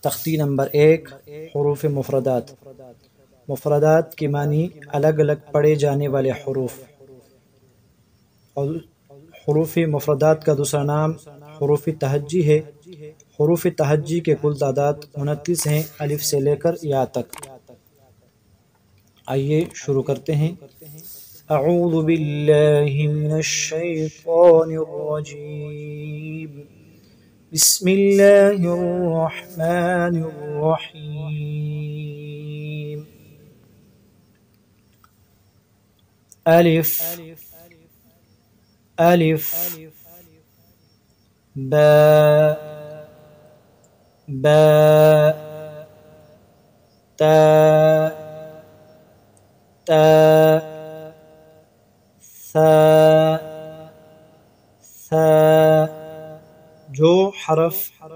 तख्ती नंबर 1 हुरूफ मुफरदात। मुफरदात की मानी अलग अलग पढ़े जाने वाले हुरूफ। और हुरूफ मुफरदात का दूसरा नाम हुरूफ तहज्जी है। हुरूफ तहज्जी के कुल तादाद 29 हैं, अलिफ से लेकर या तक। आइए शुरू करते हैं। अऊज़ु बिल्लाहि मिनश शैतानिर रजीम। बिस्मिल्लाहिर रहमानिर रहीम। अलिफ अलिफ बा बा ता ता सा सा। जो हरफ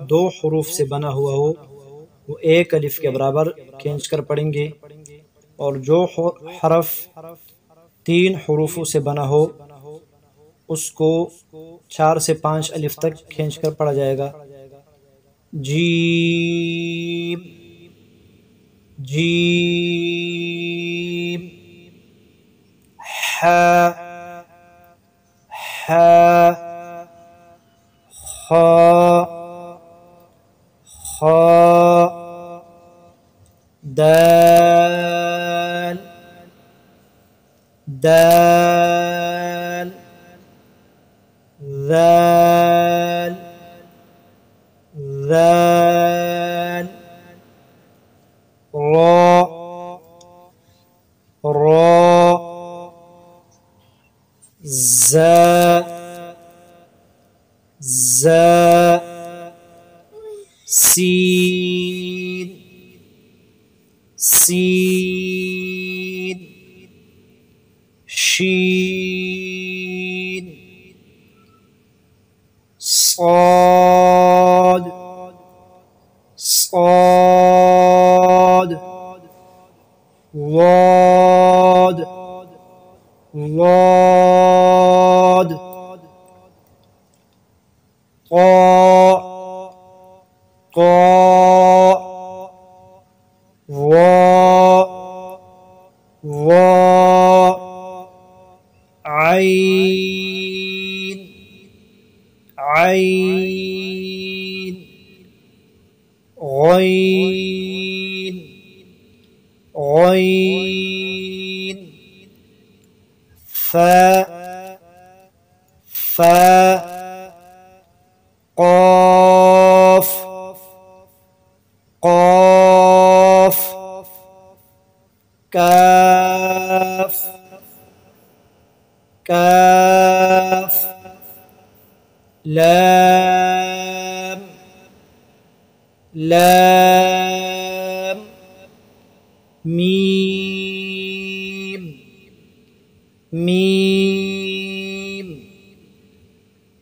दो हुरूफ से बना हुआ हो वो एक अलिफ के बराबर खींच कर पढ़ेंगे, और जो हरफ 3 हुरूफों से बना हो उसको 4 से 5 अलिफ तक खींच कर पढ़ा जाएगा। Gym gym. हा हा खा खा। दाल दाल ذال ذال را را زا زا سين سين شين صاد صاد ضاد ضاد طاء طاء ظاء ظاء عين عين غين غين فاء فاء قاف قاف كاف كاف لام لام ميم ميم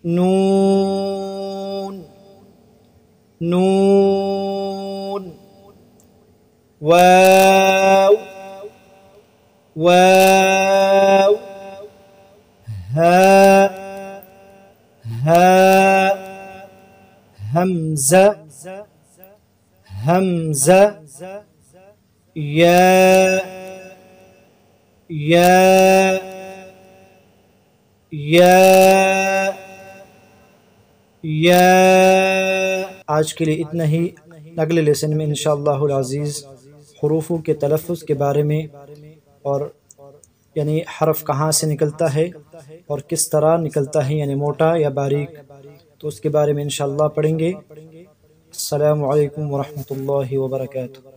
نون نون واو واو ها ها همزة همزة या या या या। आज के लिए इतना ही। अगले लेसन में इंशाअल्लाहुल अज़ीज़ हुरूफ़ों के तलफ़्फ़ुज़ के बारे में, और यानी हरफ कहाँ से निकलता है और किस तरह निकलता है, यानी मोटा या बारीक, तो उसके बारे में इंशाअल्लाह पढ़ेंगे। अस्सलामु अलैकुम व रहमतुल्लाहि व बरकातुहू।